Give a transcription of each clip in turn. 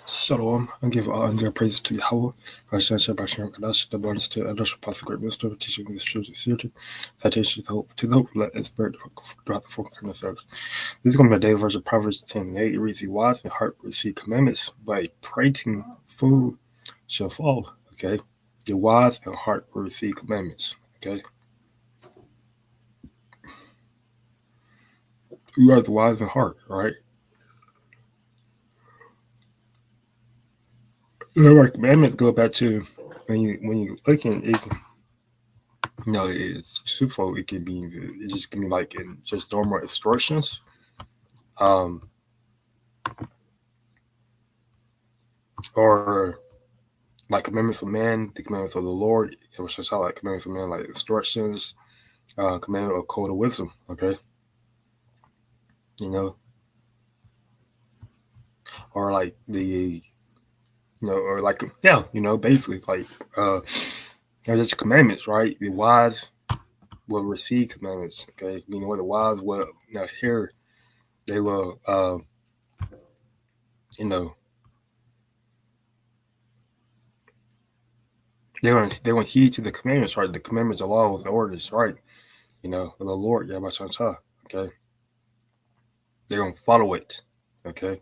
Shalom, I give all honor and praise to YAHAWAH, BAHASHAM, QADASH, the bodies to Adash, Apostle Great Wisdom, teaching the truth of theology, citations to the hope, let it spirit throughout the four corners of earth. This is going to be a day verse of Proverbs 10:8. It reads, "The wise and heart receive commandments, but a prating fool shall fall." Okay, the wise and heart will receive commandments. Okay, who are the wise in heart, right? The commandments go back to when you looking it. No, it's twofold. It just can be like in just normal instructions, or like commandments of man, the commandments of the Lord. It was just how like commandments of man, like instructions, commandment of code of wisdom. Okay, or like or like basically like just commandments, right? The wise will receive commandments. Okay, what the wise will hear, they will they want heed to the commandments, right? The commandments, the laws, the orders, right? The Lord, YAHAWASHI, okay? They're gonna follow it, okay?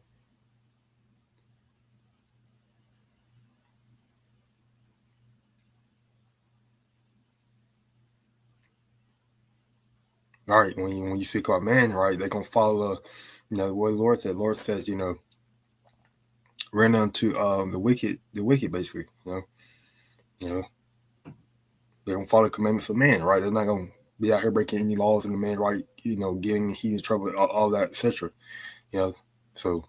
All right, when you speak about man, right, they're gonna follow what the Lord said. The Lord says, run unto the wicked basically, they're gonna follow the commandments of man, right? They're not gonna be out here breaking any laws in the man, right? Getting in trouble, all that, etc. So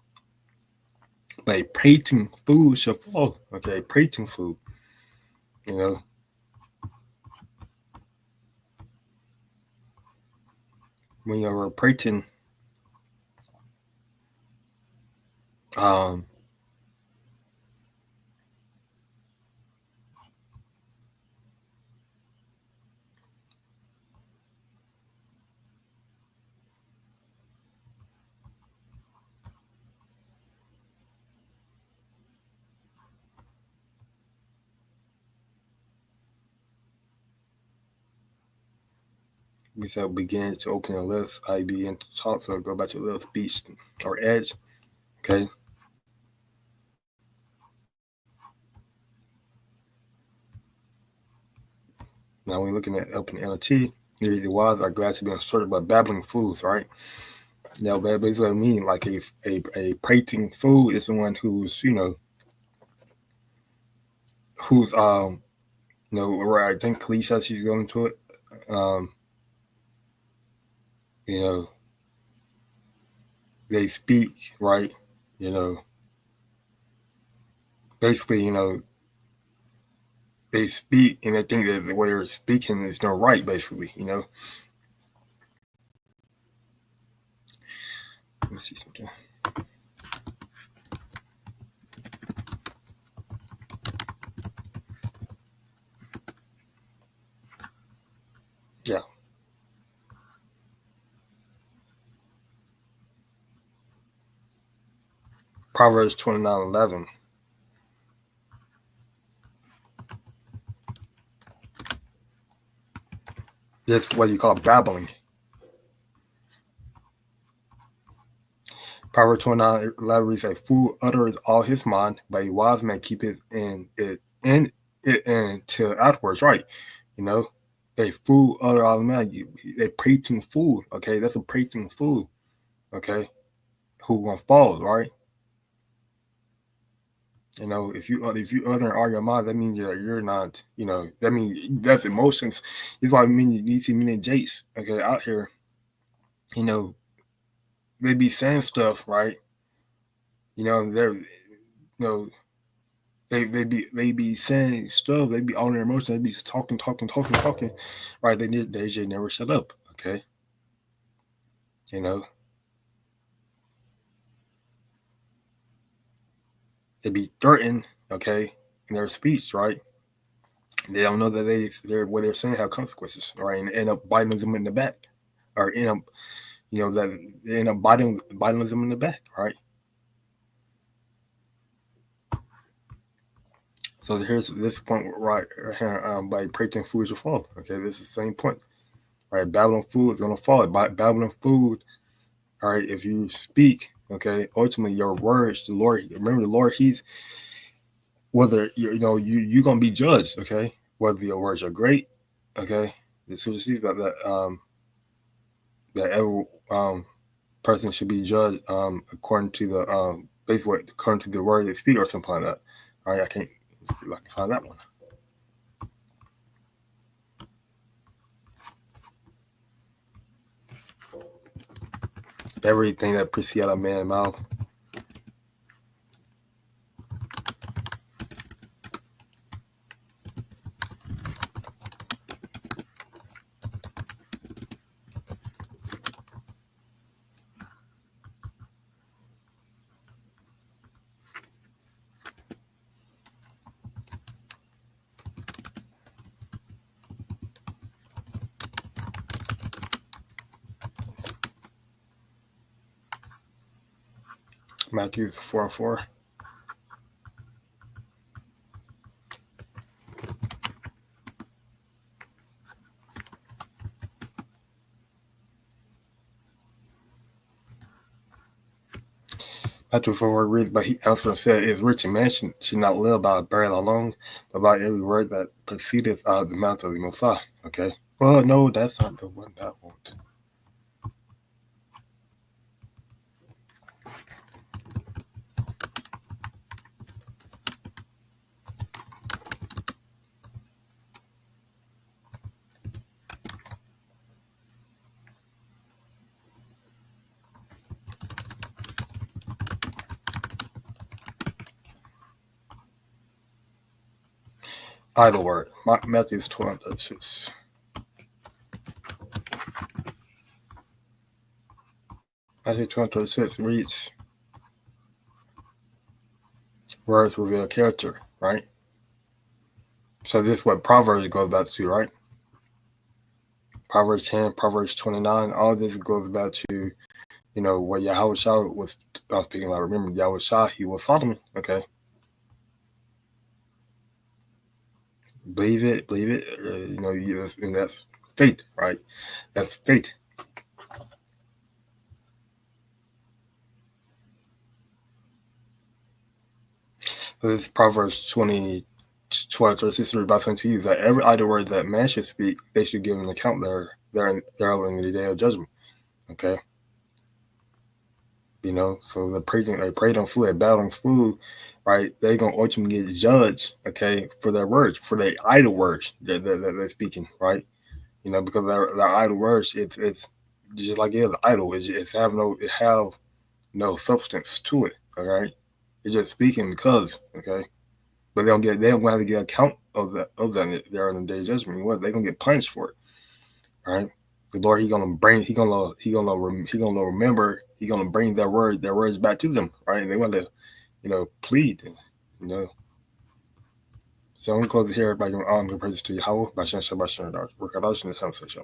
but a prating fool shall fall. Okay, prating fool. When you're prating, we said begin to open your lips. I begin to talk, so go back to a little speech or edge. Okay. Now we're looking at open NLT. The wise are glad to be instructed by babbling fools, right? Now that basically what I mean. Like a prating fool is the one who's where I think Khalees says she's going to it. They speak, right? Basically, they speak and they think that the way they're speaking is not right, basically, Let me see something. Yeah. Proverbs 29:11. This is what you call babbling. Proverbs 29:11 reads, "A fool utters all his mind, but a wise man keepeth in till afterwards." Right? A fool utter all his mind. A prating fool. Okay, that's a prating fool. Okay, who gonna fall? Right? If you utter all your mind, that means you're not. That means that's emotions. It's like you see many Jates. Okay, out here. They be saying stuff, right? They're they be saying stuff. They be on their emotions. They be talking, right? They just never shut up. Okay, they be threatened. Okay, in their speech, right? They don't know that what they're saying have consequences, right? And end up biting them in the back, or end up that they end up biting them in the back, right? So here's this point right here by breaking food will fall. Okay, this is the same point. Right, Babylon food is gonna fall. Babylon food. All right, if you speak, okay, ultimately your words, the Lord. Remember, the Lord. He's whether you're gonna be judged. Okay, whether your words are great. Okay, this is about that. That every person should be judged according to the basically according to the word they speak or something like that. All right, I can't see if I can find that one. Everything that proceeds out of man's mouth. Matthew 4:4. Matthew 4 reads, but he answered and said, "Is rich and man should not live by bread alone, but by every word that proceedeth out of the mouth of the Messiah." Okay. Well, no, that's not the one that won't. Either word. Matthew 12:6. Matthew 12:36 reads, words reveal character, right? So this is what Proverbs goes back to, right? Proverbs 10, Proverbs 29, all this goes back to, what Yahawah was speaking about. Remember, Yahawah, he was Solomon, okay? Believe it, and that's faith, right? That's faith. So this is Proverbs 12:36 by saying to you that every idle word that man should speak, they should give an account thereof in the day of judgment. Okay. So they prayed on food, they battled on food, right? They're gonna ultimately get judged, okay, for their words, for their idle words that they're speaking, right? Because their idle words, it's just like it is idle. It have no substance to it. All right, it's just speaking because, okay, but they don't have to get account of that there in the day of judgment. What they're gonna get punished for it, all right? The Lord, He's gonna remember. He's gonna bring their words back to them, right? And they want to, plead, So I'm gonna close it here by giving honor and praise to Yahawah, BAHASHAM, QADASH, and the conversation.